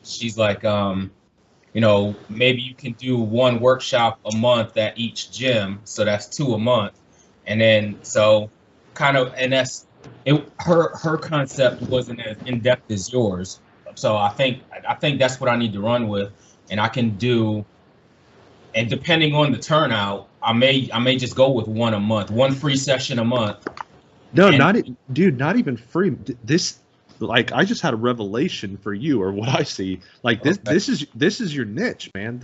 she's like, maybe you can do one workshop a month at each gym, so that's 2 a month, and then so kind of, and that's it. Her concept wasn't as in depth as yours, so I think that's what I need to run with, and I can do. And depending on the turnout, I may just go with one a month, one free session a month. No, not even free. This, like, I just had a revelation for you, or what I see. Like this, okay. This is your niche, man.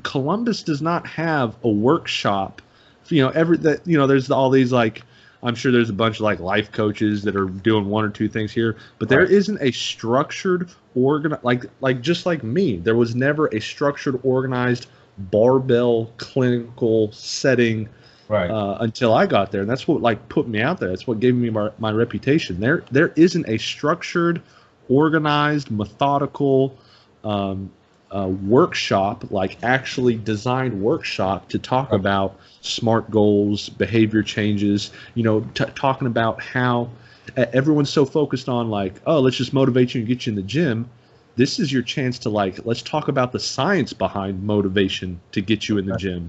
Columbus does not have a workshop. There's all these, like, I'm sure there's a bunch of like life coaches that are doing one or two things here, but there isn't a structured like just like me. There was never a structured, organized barbell clinical setting until I got there, and that's what like put me out there. That's what gave me my reputation. There isn't a structured, organized, methodical workshop, like actually designed workshop to talk about SMART goals, behavior changes, talking about how everyone's so focused on like, oh, let's just motivate you and get you in the gym. This is your chance to like, let's talk about the science behind motivation to get you in the gym.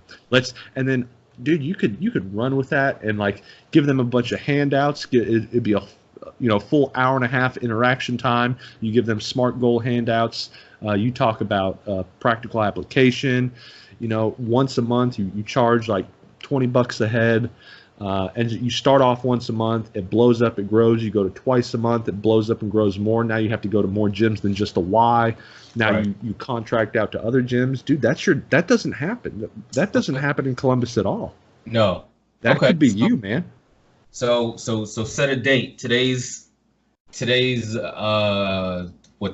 And then, dude, you could run with that and like give them a bunch of handouts. It'd be a full hour and a half interaction time. You give them SMART goal handouts. You talk about practical application. Once a month you charge like $20 a head, and you start off once a month. It blows up, it grows. You go to twice a month, it blows up and grows more. Now you have to go to more gyms than just a Y. Now you contract out to other gyms, dude. That doesn't happen. That doesn't happen in Columbus at all. No, that could be you, man. So set a date. Today's what,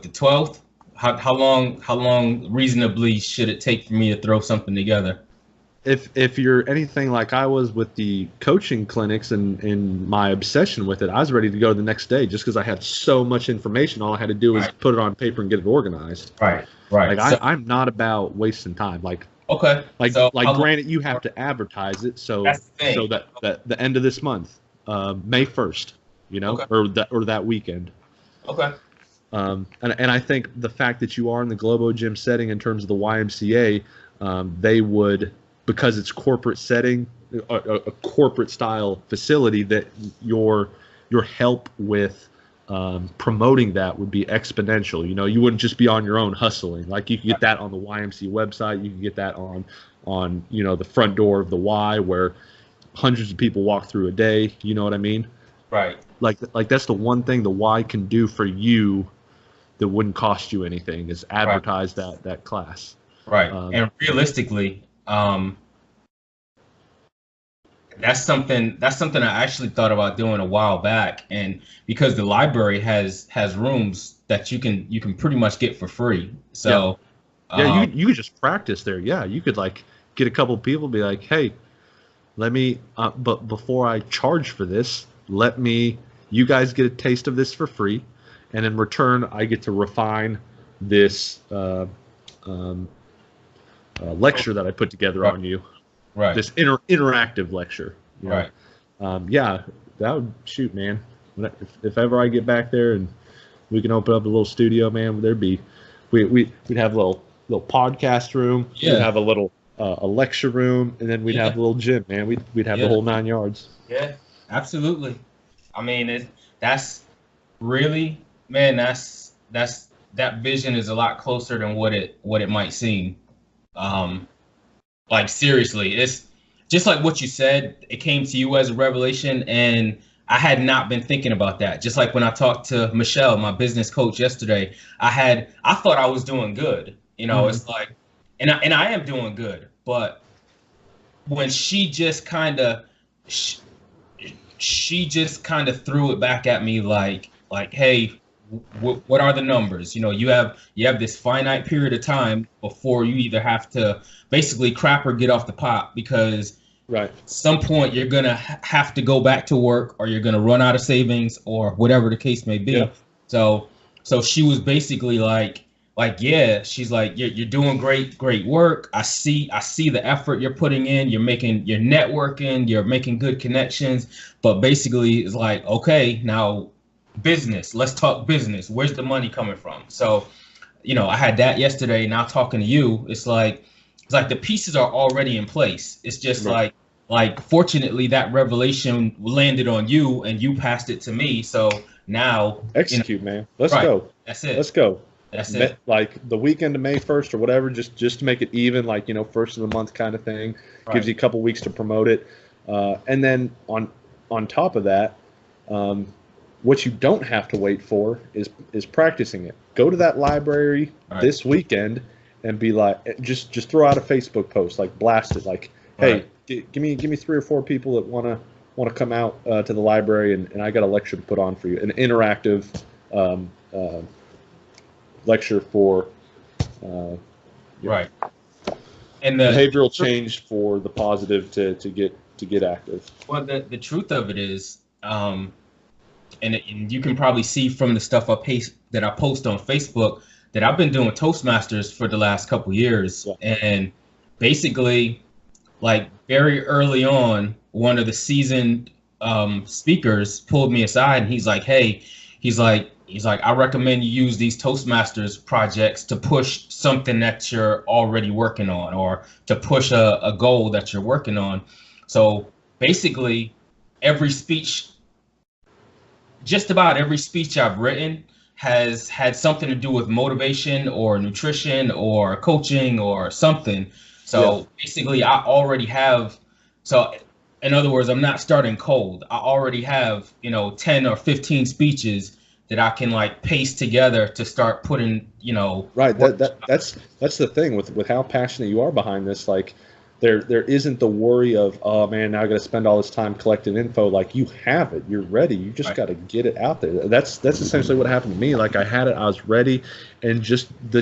the 12th? How long reasonably should it take for me to throw something together? If you're anything like I was with the coaching clinics and my obsession with it, I was ready to go the next day just because I had so much information. All I had to do was put it on paper and get it organized. Right. Like I'm not about wasting time. Like, okay. Granted, you have to advertise it, so that the end of this month, May 1st, or that weekend. Okay. And I think the fact that you are in the Globo Gym setting in terms of the YMCA, they would, because it's corporate setting, a corporate style facility, that your help with promoting that would be exponential. You wouldn't just be on your own hustling. Like, you could get that on the YMCA website. You can get that on the front door of the Y, where hundreds of people walk through a day. You know what I mean? Right. Like that's the one thing the Y can do for you that wouldn't cost you anything, is advertise that class. Right. And realistically, that's something I actually thought about doing a while back, and because the library has rooms that you can pretty much get for free. So you could just practice there. Yeah, you could like get a couple of people, be like, hey, let me but before I charge for this, you guys get a taste of this for free, and in return I get to refine this lecture that I put together on you. Right. This interactive lecture. Right. Yeah, that would shoot, man. If ever I get back there and we can open up a little studio, man, we'd have a little podcast room. Yeah. We'd have a little a lecture room, and then we'd have a little gym, man. We'd have the whole 9 yards. Yeah, absolutely. I mean, that's really, man, that vision is a lot closer than what it might seem. Like, seriously, it's just like what you said. It came to you as a revelation, and I had not been thinking about that. Just like when I talked to Michelle, my business coach, yesterday, I thought I was doing good. It's like, and I am doing good, but when she just kind of threw it back at me like, hey, what are the numbers? You have this finite period of time before you either have to basically crap or get off the pot, because at some point you're gonna have to go back to work, or you're gonna run out of savings, or whatever the case may be. Yeah. So she was basically like, yeah, she's like, you're doing great work. I see the effort you're putting in. You're networking. You're making good connections. But basically, it's like, okay, now business. Let's talk business. Where's the money coming from? So, I had that yesterday. Now talking to you, it's like the pieces are already in place. It's just Right. like fortunately that revelation landed on you and you passed it to me. So now, Execute, man. Let's right. go. That's it. Let's go. That's it. Like the weekend of May 1st or whatever, just to make it even, like, first of the month kind of thing. Gives Right. you a couple weeks to promote it. And then on top of that, what you don't have to wait for is practicing it. Go to that library Right. this weekend and be like, just throw out a Facebook post, like blast it, like, hey, Right. give me 3 or 4 people that want to come out to the library, and I got a lecture to put on for you, an interactive lecture for Right. And the behavioral change for the positive to get active. well, the truth of it is, and you can probably see from the stuff that I post on Facebook that I've been doing Toastmasters for the last couple years, Yeah. and basically, like very early on, one of the seasoned speakers pulled me aside and he's like, "Hey," he's like, "I recommend you use these Toastmasters projects to push something that you're already working on, or to push a goal that you're working on." So basically, every speech, just about every speech I've written has had something to do with motivation or nutrition or coaching or something. So basically, I already have. So in other words, I'm not starting cold. I already have 10 or 15 speeches that I can like paste together to start putting Right. work. That's the thing with how passionate you are behind this. Like, there isn't the worry of, oh man, now I got to spend all this time collecting info. Like, you have it, you're ready. You just Right. got to get it out there. That's essentially what happened to me. Like, I had it, I was ready, and just the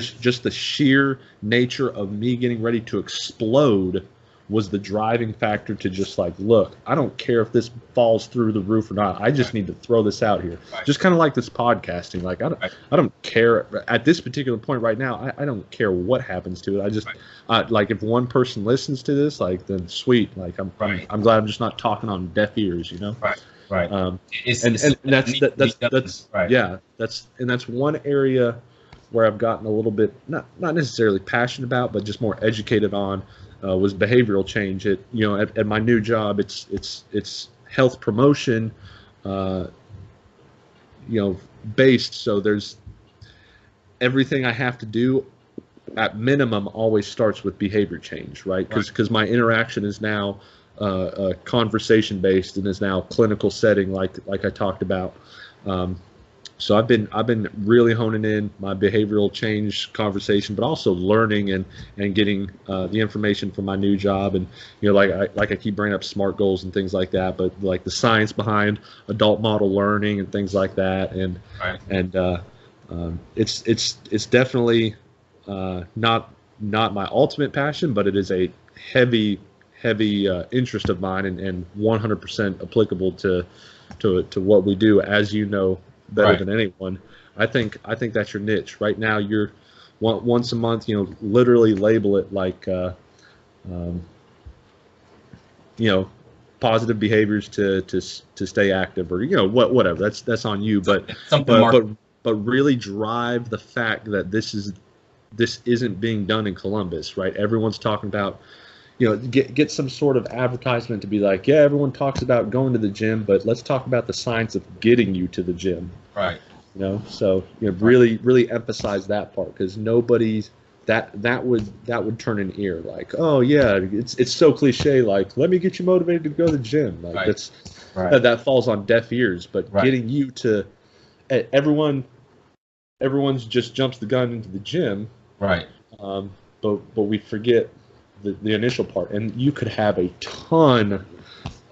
sheer nature of me getting ready to explode was the driving factor to just like, look, I don't care if this falls through the roof or not. I just Right. need to throw this out here. Right. Just kind of like this podcasting. Like, Right. I don't care at this particular point right now. I don't care what happens to it. I just like, if one person listens to this, like, then sweet. Like, Right. I'm glad I'm just not talking on deaf ears, Right. Right. It's, and it's and something that needs to be that's done. Right. yeah, that's one area where I've gotten a little bit not necessarily passionate about, but just more educated on, was behavioral change. At my new job, it's health promotion, based. So there's everything I have to do at minimum always starts with behavior change, right? Because my interaction is now conversation based and is now clinical setting, like I talked about. So I've been really honing in my behavioral change conversation, but also learning and getting the information from my new job. And like I keep bringing up SMART goals and things like that, but like the science behind adult model learning and things like that. And Right. it's definitely not my ultimate passion, but it is a heavy interest of mine, and 100% applicable to what we do, as you know better Right. than anyone. I think that's your niche right now. You're once a month, literally label it like positive behaviors to stay active, or whatever. That's on you, but Something but really drive the fact that this isn't being done in Columbus, right? Everyone's talking about, get some sort of advertisement to be like, yeah, everyone talks about going to the gym, but let's talk about the science of getting you to the gym. Right. So really emphasize that part, because nobody's that would turn an ear, like, oh yeah, it's so cliche, like, let me get you motivated to go to the gym. Like, Right. that's Right. that falls on deaf ears. But Right. getting you to everyone's just jumps the gun into the gym. Right. But we forget the initial part. And you could have a ton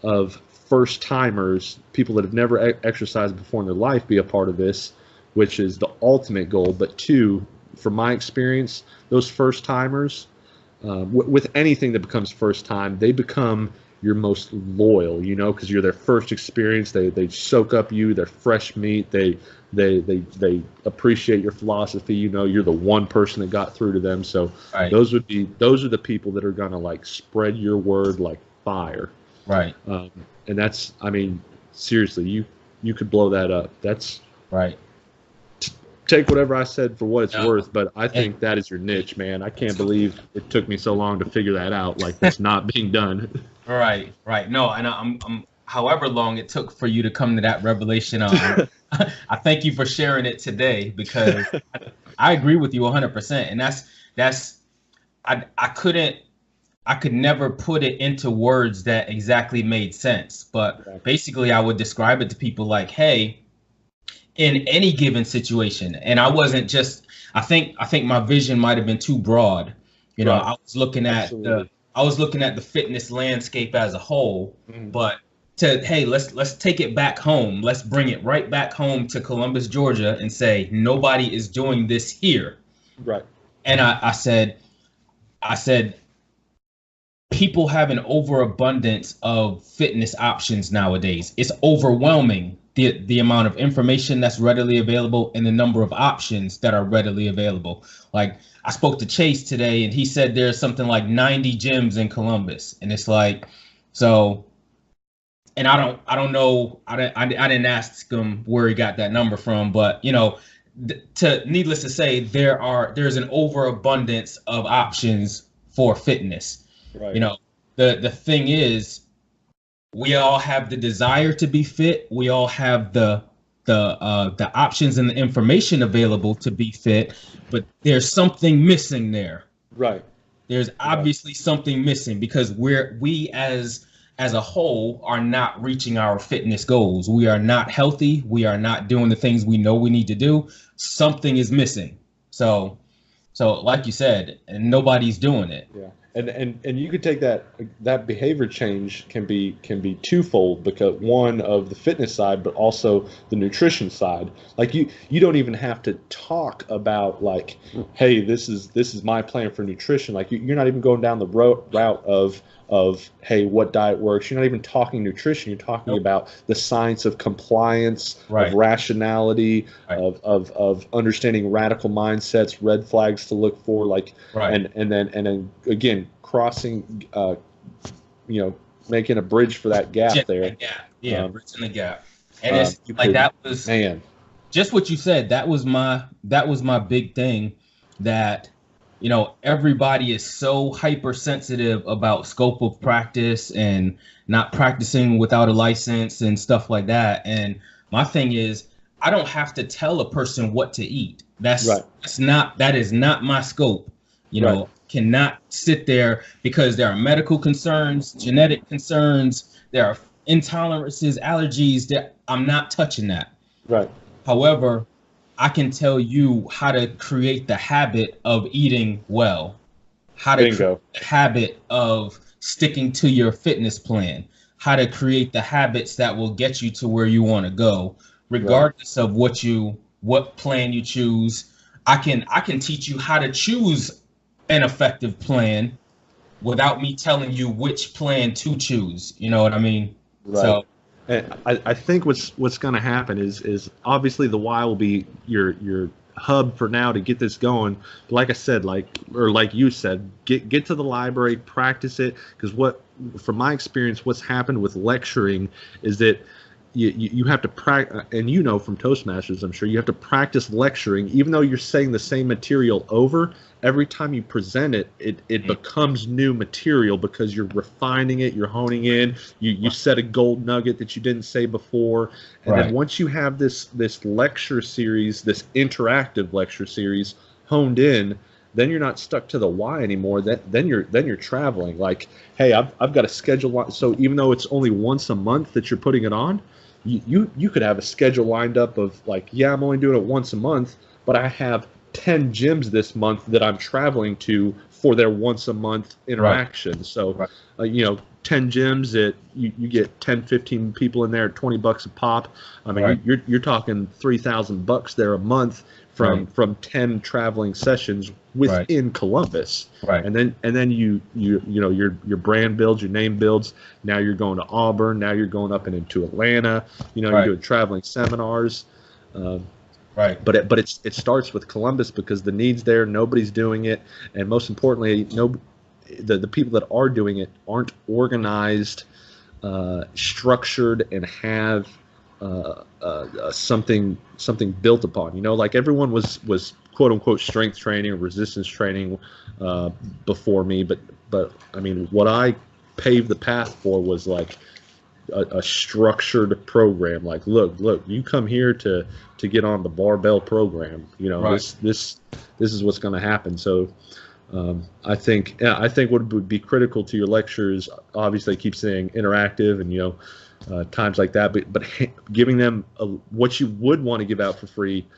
of first timers, people that have never exercised before in their life, be a part of this, which is the ultimate goal. But two, from my experience, those first timers, with anything that becomes first time, they become your most loyal, because you're their first experience. They soak up you, they're fresh meat. They appreciate your philosophy. You're the one person that got through to them. So Right. those are the people that are gonna like spread your word like fire. Right. And that's, seriously, you could blow that up. That's Right. Take whatever I said for what it's No. worth, but I think that is your niche, man. I can't believe it took me so long to figure that out. Like, that's not being done. Right, right. No, and I'm however long it took for you to come to that revelation, I thank you for sharing it today, because I agree with you 100%. And that's I could never put it into words that exactly made sense. But basically I would describe it to people like, hey, in any given situation, and I wasn't just, I think my vision might have been too broad. You know, Right. I was looking at Absolutely. the fitness landscape as a whole, Mhm. but hey, let's take it back home. Let's bring it right back home to Columbus, Georgia, and say nobody is doing this here. Right. And I said people have an overabundance of fitness options nowadays. It's overwhelming, the amount of information that's readily available and the number of options that are readily available. Like, I spoke to Chase today, and he said there's something like 90 gyms in Columbus, and it's like, so. And I don't know. I didn't ask him where he got that number from, but you know, needless to say, there's an overabundance of options for fitness. Right. You know, the thing is, we all have the desire to be fit. We all have the options and the information available to be fit, but there's something missing there. Right. There's obviously something missing, because we as a whole are not reaching our fitness goals. We are not healthy. We are not doing the things we know we need to do. Something is missing. So like you said, and nobody's doing it. Yeah. And you could take that behavior change can be twofold, because one of the fitness side, but also the nutrition side. Like, you don't even have to talk about, like, hey, this is my plan for nutrition. Like, you're not even going down the route of hey, what diet works. You're not even talking nutrition. You're talking about the science of compliance, of rationality, of understanding radical mindsets, red flags to look for, like, and then again, crossing, making a bridge for that gap there. Yeah, bridging the gap. And it's like, that was, man, just what you said. That was my big thing, that you know, everybody is so hypersensitive about scope of practice and not practicing without a license and stuff like that. And my thing is, I don't have to tell a person what to eat. That is not my scope. You know, cannot sit there, because there are medical concerns, genetic concerns, there are intolerances, allergies, that I'm not touching that. Right. However, I can tell you how to create the habit of eating well, how to create the habit of sticking to your fitness plan, how to create the habits that will get you to where you want to go, regardless of what plan you choose. I can teach you how to choose an effective plan without me telling you which plan to choose. You know what I mean? Right. So, and I think what's going to happen is obviously the Y will be your hub for now to get this going. But like I said, like you said, get to the library, practice it, because from my experience, what's happened with lecturing is that you have to practice, and you know from Toastmasters, I'm sure, you have to practice lecturing, even though you're saying the same material over. Every time you present it, it becomes new material, because you're refining it, you're honing in, you set a gold nugget that you didn't say before. And then once you have this lecture series, this interactive lecture series honed in, then you're not stuck to the why anymore. Then you're traveling. Like, hey, I've got a schedule. So even though it's only once a month that you're putting it on, you could have a schedule lined up of, like, yeah, I'm only doing it once a month, but I have 10 gyms this month that I'm traveling to for their once a month interaction. So, 10 gyms that you get 10, 15 people in there at $20 a pop. I mean, you're talking $3,000 there a month from 10 traveling sessions within Columbus. And then you your brand builds, your name builds. Now you're going to Auburn. Now you're going up and into Atlanta. You're doing traveling seminars. But it starts with Columbus, because the need's there. Nobody's doing it, and most importantly, the people that are doing it aren't organized, structured, and have something built upon. You know, like everyone was quote unquote strength training or resistance training before me, but I mean, what I paved the path for was like a structured program. Like, look, you come here to get on the barbell program. You know, Right. this is what's going to happen. So. I think what would be critical to your lectures, obviously, I keep saying interactive and times like that, but giving them what you would want to give out for free,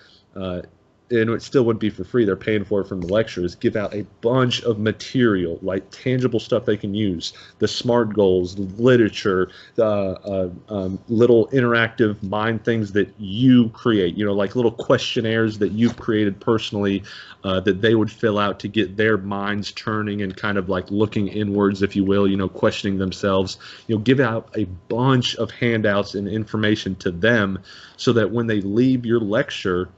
and it still wouldn't be for free. They're paying for it from the lectures. Give out a bunch of material, like tangible stuff they can use. The SMART goals, literature, little interactive mind things that you create. You know, like little questionnaires that you've created personally that they would fill out to get their minds turning and kind of like looking inwards, if you will. You know, questioning themselves. You know, give out a bunch of handouts and information to them so that when they leave your lecture,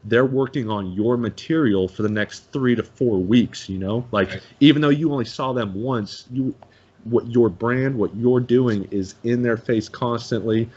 they're working on your material for the next 3 to 4 weeks. You know, like even though you only saw them once, what your brand, what you're doing is in their face constantly.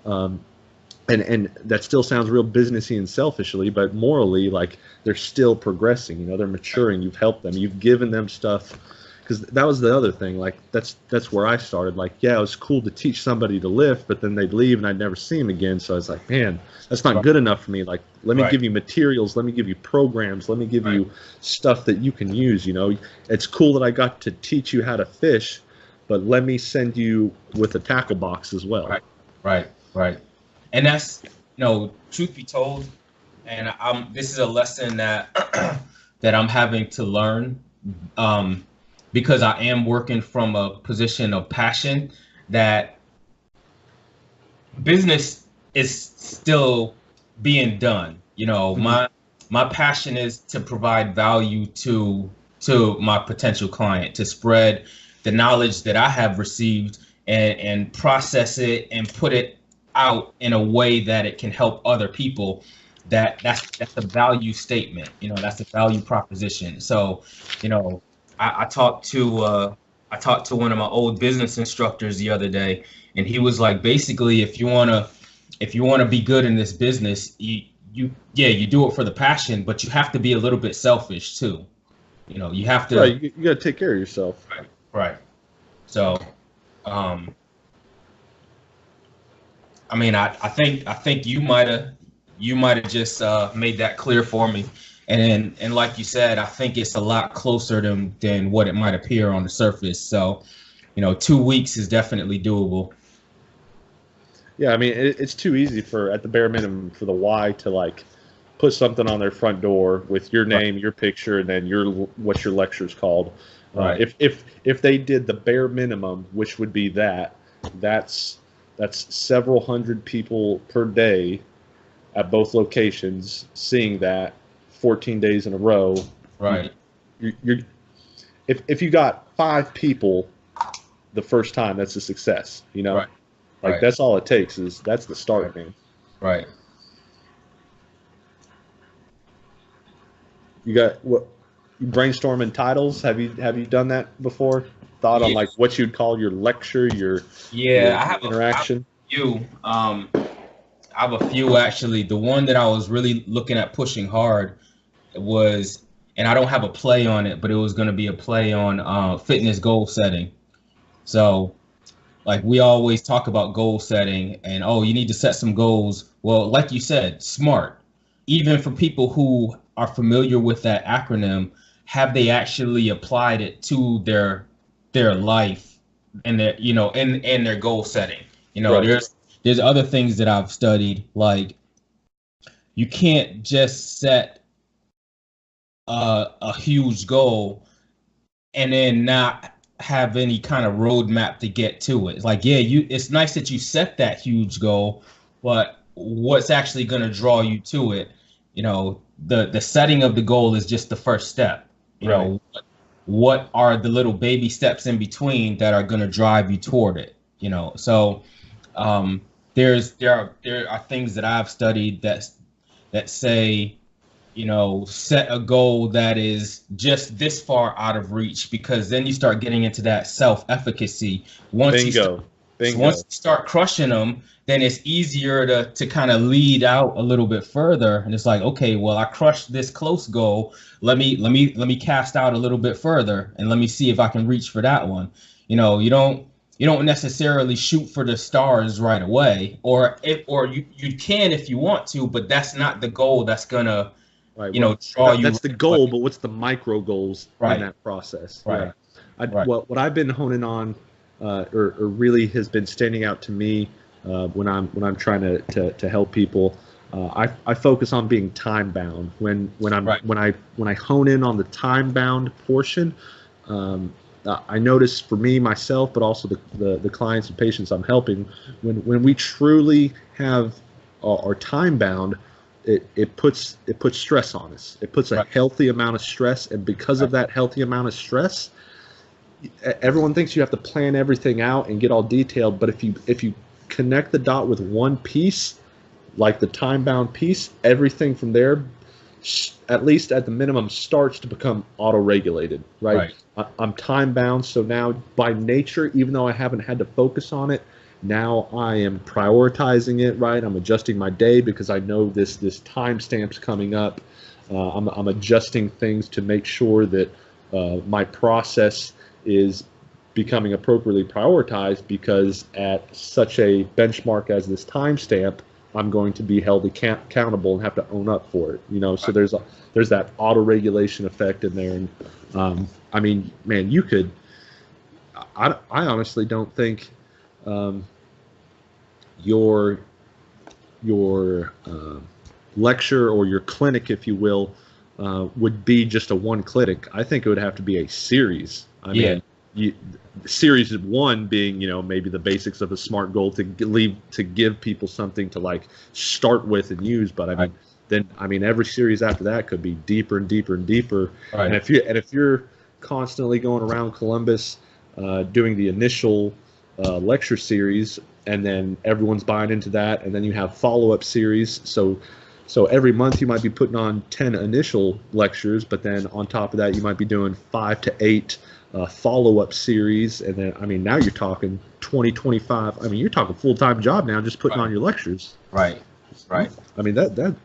And that still sounds real businessy and selfishly, but morally, like they're still progressing. You know, they're maturing. You've helped them. You've given them stuff. Because that was the other thing. Like that's where I started. Like, yeah, it was cool to teach somebody to lift, but then they'd leave and I'd never see them again. So I was like, man, that's not good enough for me. Like, let me give you materials. Let me give you programs. Let me give you stuff that you can use. You know, it's cool that I got to teach you how to fish, but let me send you with a tackle box as well. Right. And that's, truth be told, and this is a lesson that that I'm having to learn. Because I am working from a position of passion, that business is still being done. You know, my passion is to provide value to my potential client, to spread the knowledge that I have received and process it and put it out in a way that it can help other people. That's a value statement. You know, that's a value proposition. So, I talked to one of my old business instructors the other day, and he was like, basically, if you wanna be good in this business, you do it for the passion, but you have to be a little bit selfish too. You know, you have to. Right, you got to take care of yourself. Right. So, I mean, I think you might have just made that clear for me. And like you said, I think it's a lot closer than what it might appear on the surface. So, 2 weeks is definitely doable. Yeah, I mean, it's too easy at the bare minimum, for the Y to like put something on their front door with your name, your picture, and then what your lecture's called. Right. If they did the bare minimum, which would be that's several hundred people per day at both locations seeing that 14 days in a row. Right. If you got 5 people the first time, that's a success. You know, Right. That's all it takes. That's the start, man. Right. You got what? You brainstorming titles? Have you done that before? Thought on like what you'd call your lecture, your I have interaction. I have a few actually. The one that I was really looking at pushing hard was, and I don't have a play on it, but it was going to be a play on fitness goal setting. So, like, we always talk about goal setting and, you need to set some goals. Well, like you said, SMART. Even for people who are familiar with that acronym, have they actually applied it to their life and their, in their goal setting? There's other things that I've studied, like you can't just set a huge goal and then not have any kind of roadmap to get to it. It's like, it's nice that you set that huge goal, but what's actually going to draw you to it? The setting of the goal is just the first step. What are the little baby steps in between that are going to drive you toward it? So there are things that I've studied that say, set a goal that is just this far out of reach, because then you start getting into that self-efficacy. Bingo. So Bingo. once you start crushing them, then it's easier to kind of lead out a little bit further. And it's like, okay, well, I crushed this close goal. Let me cast out a little bit further and let me see if I can reach for that one. You don't necessarily shoot for the stars right away, or you can if you want to, but that's not the goal that's gonna, Right. draw you That's the right goal, away. but what's the micro goals in Right, that process? right, Yeah. right, What I've been honing on, or really has been standing out to me when I'm trying to help people. I focus on being time bound. right, When I hone in on the time bound portion, I notice for me myself, but also the clients and patients I'm helping, when we truly have are time bound, it puts stress on us. It puts a right, healthy amount of stress, and because of right, that healthy amount of stress, everyone thinks you have to plan everything out and get all detailed. But if you connect the dot with one piece, like the time bound piece, everything from there, at least at the minimum, starts to become auto regulated. Right? right, I'm time bound, so now by nature, even though I haven't had to focus on it, now I am prioritizing it. Right? I'm adjusting my day because I know this timestamp's coming up. I'm adjusting things to make sure that my process is becoming appropriately prioritized, because at such a benchmark as this timestamp, I'm going to be held accountable and have to own up for it. So right. there's that auto regulation effect in there, and I mean, man, you could. I honestly don't think um, your your lecture or your clinic, if you will, would be just a one clinic. I think it would have to be a series. I Yeah, mean, series one being, maybe the basics of a SMART goal to give people something to like start with and use. But right, I mean, every series after that could be deeper and deeper and deeper. And right, if you're constantly going around Columbus, doing the initial lecture series, and then everyone's buying into that, and then you have follow-up series. So every month you might be putting on 10 initial lectures, but then on top of that you might be doing 5 to 8 follow-up series, and then I mean now you're talking 20, 25. I mean you're talking full-time job now just putting right, on your lectures. right, right, I mean that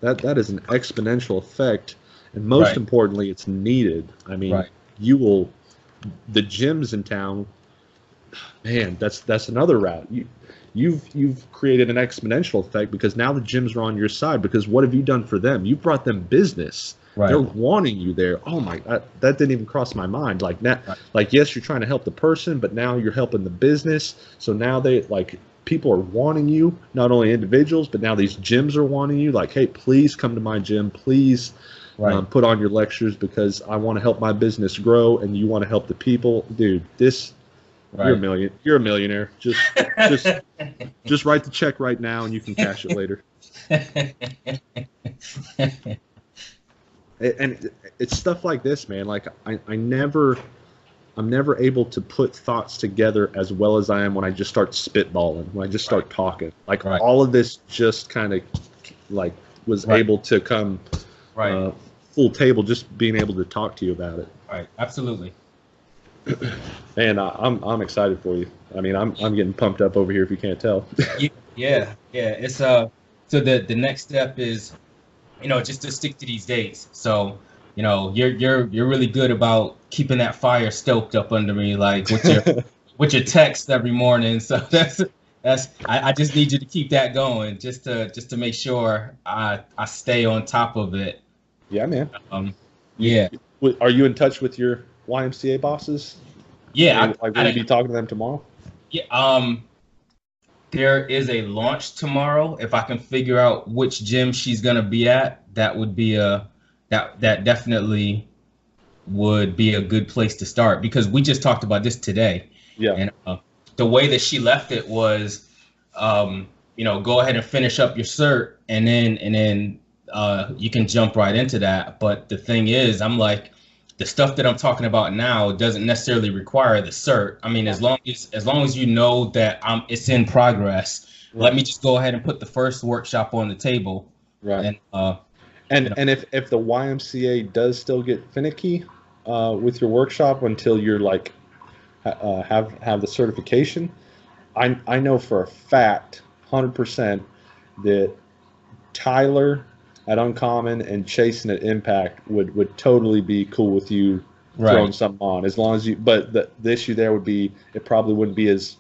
is an exponential effect, and most right, importantly, it's needed. I mean, right, you will the gyms in town, man, that's another route. You've created an exponential effect, because now the gyms are on your side, because what have you done for them? You brought them business. They're right, wanting you there. Oh my, that didn't even cross my mind. Like now, right, like yes, you're trying to help the person, but now you're helping the business. So now they like people are wanting you, not only individuals, but now these gyms are wanting you. Like, hey, please come to my gym. Please right, put on your lectures, because I want to help my business grow, and you want to help the people, dude. right. You're a millionaire. Just just write the check right now, and you can cash it later. And it's stuff like this, man. Like I'm never able to put thoughts together as well as I am when I just start spitballing, when I just Right, start talking. Like right, all of this just kind of like was right, able to come right, uh, full table, just being able to talk to you about it. right. Absolutely. And I'm excited for you. I mean, I'm getting pumped up over here if you can't tell. Yeah, yeah, yeah. It's so the next step is, just to stick to these dates. So, you're really good about keeping that fire stoked up under me, like with your text every morning. So I just need you to keep that going, just to make sure I stay on top of it. Yeah, man. Um, You, yeah, are you in touch with your YMCA bosses? yeah. Like, will you be talking to them tomorrow? Yeah. There is a launch tomorrow. If I can figure out which gym she's gonna be at, that would be that definitely would be a good place to start, because we just talked about this today, Yeah. and the way that she left it was, go ahead and finish up your cert, and then you can jump right into that. But the thing is, I'm like, the stuff that I'm talking about now doesn't necessarily require the cert. I mean, as long as you know that it's in progress, let Right. me just go ahead and put the first workshop on the table, Right. and you know, And if the YMCA does still get finicky with your workshop until you're like have the certification, I know for a fact, 100%, that Tyler at Uncommon and Chasen at Impact would totally be cool with you throwing something on, as long as you. But the issue there would be it probably wouldn't be as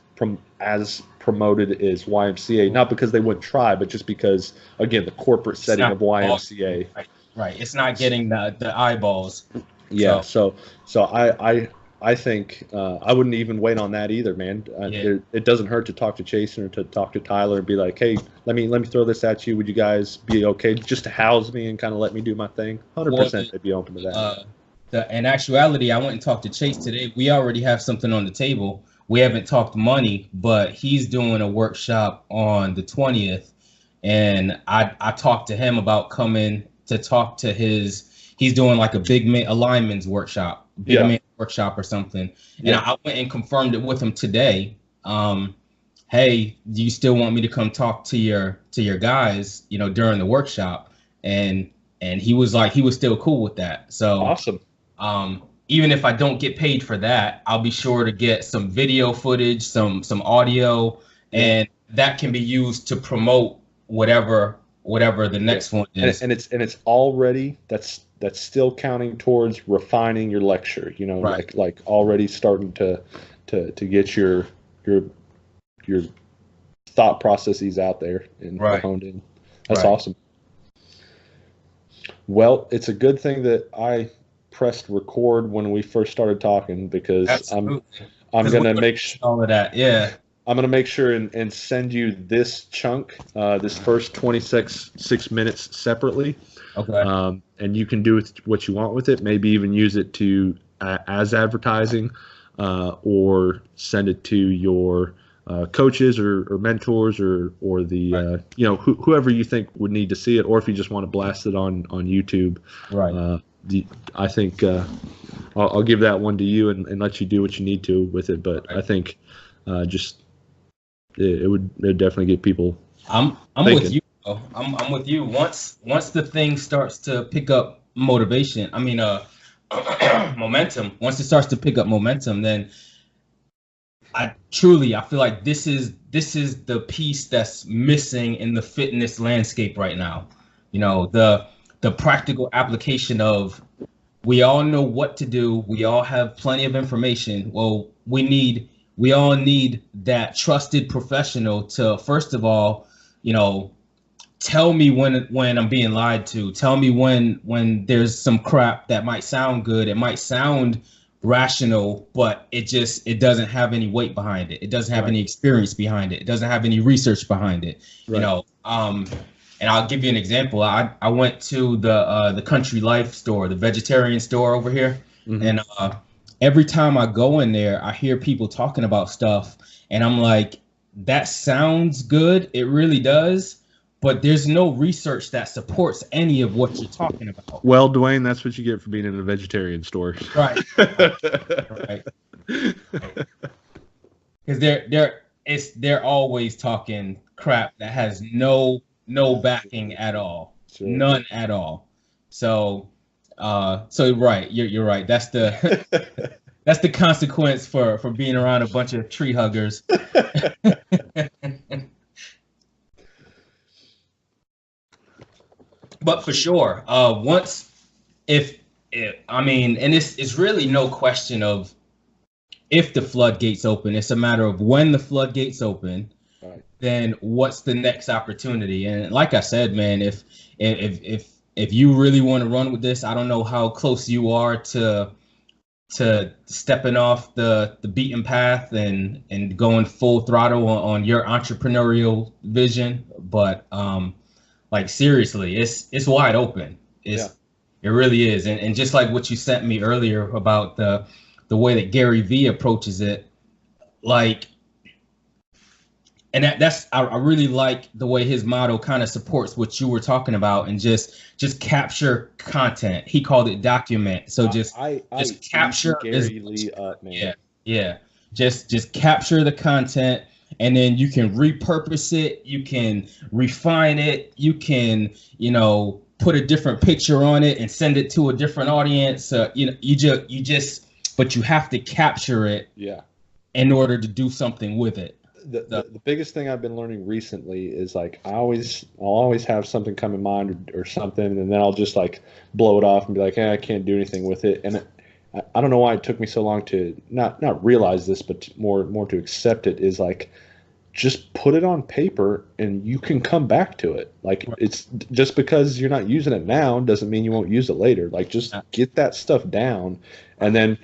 promoted as YMCA, not because they wouldn't try, but just because, again, the corporate setting of YMCA. Right. It's not getting the eyeballs. Yeah. So I think I wouldn't even wait on that either, man. It doesn't hurt to talk to Chasen or to talk to Tyler and be like, hey, let me throw this at you. Would you guys be okay just to house me and kind of let me do my thing? 100% they'd be open to that. In actuality, I went and talked to Chase today. We already have something on the table. We haven't talked money, but he's doing a workshop on the 20th, and I talked to him about coming to talk to he's doing like a big man, a lineman's workshop, man workshop or something. And I went and confirmed it with him today. Hey, do you still want me to come talk to your guys, during the workshop? And he was like, he was still cool with that. So awesome. Even if I don't get paid for that, I'll be sure to get some video footage, some audio, and that can be used to promote whatever the next one is. And it's already that's still counting towards refining your lecture. Like already starting to get your thought processes out there and honed in. That's awesome. Well, it's a good thing that I pressed record when we first started talking, because I'm gonna make all of that. Yeah. I'm gonna make sure and send you this chunk, this first 26 minutes separately. Okay. And you can do with what you want with it. Maybe even use it to as advertising, or send it to your coaches or mentors or the whoever you think would need to see it, or if you just want to blast it on YouTube. Right. I think I'll give that one to you and let you do what you need to with it. But I think it would definitely get people. I'm with you. I'm with you. Once the thing starts to pick up motivation, momentum. Once it starts to pick up momentum, then I feel like this is the piece that's missing in the fitness landscape right now. The practical application of, we all know what to do. We all have plenty of information. Well, we all need that trusted professional to, first of all, tell me when I'm being lied to. Tell me when there's some crap that might sound good. It might sound rational, but it doesn't have any weight behind it. It doesn't have any experience behind it. It doesn't have any research behind it. And I'll give you an example. I went to the Country Life store, the vegetarian store over here, and every time I go in there, I hear people talking about stuff, and I'm like, that sounds good. It really does. But there's no research that supports any of what you're talking about. Well, Dwayne, that's what you get for being in a vegetarian store. Right. Right. Because they're always talking crap that has no backing at all. Sure. None at all. So right, you're right. That's the that's the consequence for being around a bunch of tree huggers. But for sure, it's really no question of if the floodgates open. It's a matter of when the floodgates open, then what's the next opportunity? And like I said, man, if you really want to run with this, I don't know how close you are to stepping off the beaten path and going full throttle on your entrepreneurial vision, but like seriously, it's wide open. It really is. And just like what you sent me earlier about the way that Gary Vee approaches it, like, and I really like the way his model kind of supports what you were talking about, and just capture content. He called it document. So just capture Gary Lee, man. Yeah. Just capture the content, and then you can repurpose it, you can refine it, you can, put a different picture on it and send it to a different audience. But you have to capture it in order to do something with it. The biggest thing I've been learning recently is like I'll always have something come in mind or something, and then I'll just like blow it off and be like, I can't do anything with it. And I don't know why it took me so long to not realize this, but more to accept it, is like just put it on paper and you can come back to it. Like, it's just because you're not using it now doesn't mean you won't use it later. Like, just get that stuff down, and then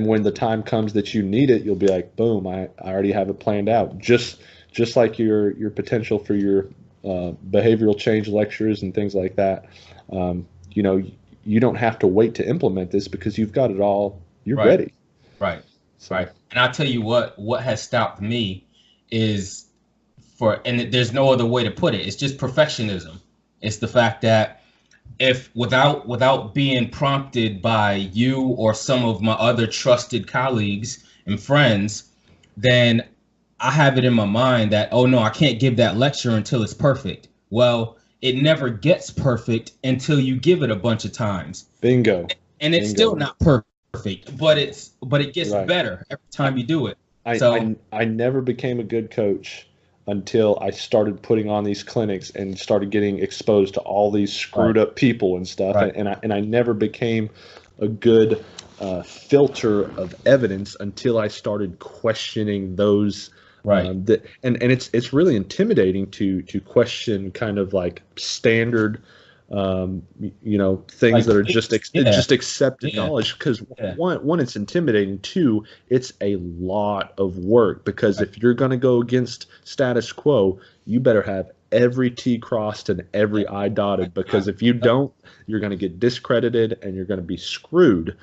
when the time comes that you need it, you'll be like, boom, I already have it planned out. Just like your potential for your behavioral change lectures and things like that. You know, you don't have to wait to implement this because you've got it all. You're ready. Right. Right. And I'll tell you what has stopped me is and there's no other way to put it. It's just perfectionism. It's the fact that if without being prompted by you or some of my other trusted colleagues and friends, then I have it in my mind that, oh no, I can't give that lecture until it's perfect. Well, it never gets perfect until you give it a bunch of times. Bingo. And it's still not perfect, but it gets better every time you do it. I never became a good coach until I started putting on these clinics and started getting exposed to all these screwed up people and stuff. And I never became a good filter of evidence until I started questioning those. And it's really intimidating to question kind of like standard things like, that are just accepted knowledge, because one, it's intimidating. Two, it's a lot of work, because if you're going to go against status quo, you better have every T crossed and every I dotted, because if you don't, you're going to get discredited and you're going to be screwed.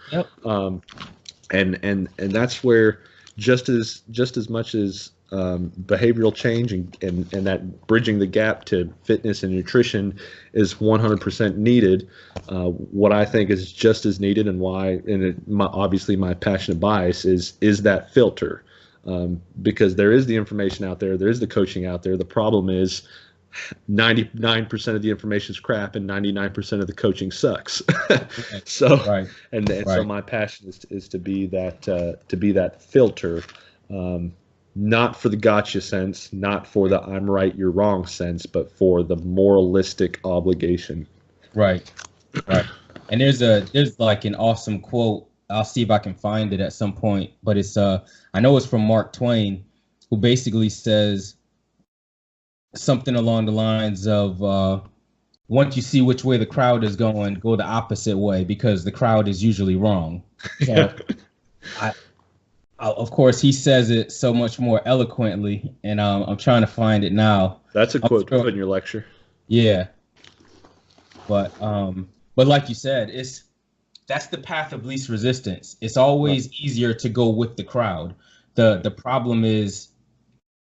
And that's where just as much as behavioral change and that bridging the gap to fitness and nutrition is 100% needed. What I think is just as needed, and why, obviously my passionate bias is that filter, because there is the information out there, there is the coaching out there. The problem is 99% of the information is crap and 99% of the coaching sucks. So my passion is to be that filter. Not for the gotcha sense, not for the I'm right, you're wrong sense, but for the moralistic obligation. Right. And there's like an awesome quote. I'll see if I can find it at some point, but it's I know it's from Mark Twain, who basically says something along the lines of once you see which way the crowd is going, go the opposite way, because the crowd is usually wrong. So of course, he says it so much more eloquently, and I'm trying to find it now. That's a quote to put in your lecture. Yeah, but like you said, that's the path of least resistance. It's always easier to go with the crowd. The problem is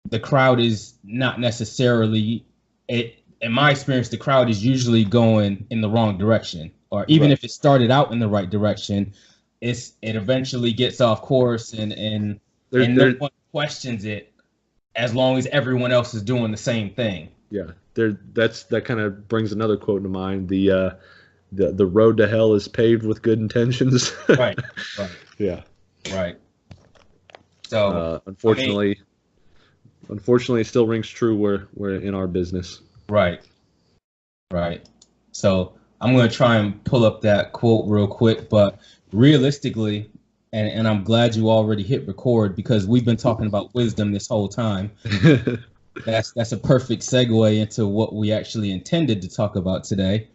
the crowd is not necessarily it. In my experience, the crowd is usually going in the wrong direction, or even if it started out in the right direction, it eventually gets off course, and no one questions it as long as everyone else is doing the same thing. Yeah, that kind of brings another quote to mind. The road to hell is paved with good intentions. Right. Yeah. Right. So unfortunately, it still rings true where we're in our business. Right. So I'm going to try and pull up that quote real quick, but realistically, and I'm glad you already hit record, because we've been talking about wisdom this whole time. That's a perfect segue into what we actually intended to talk about today.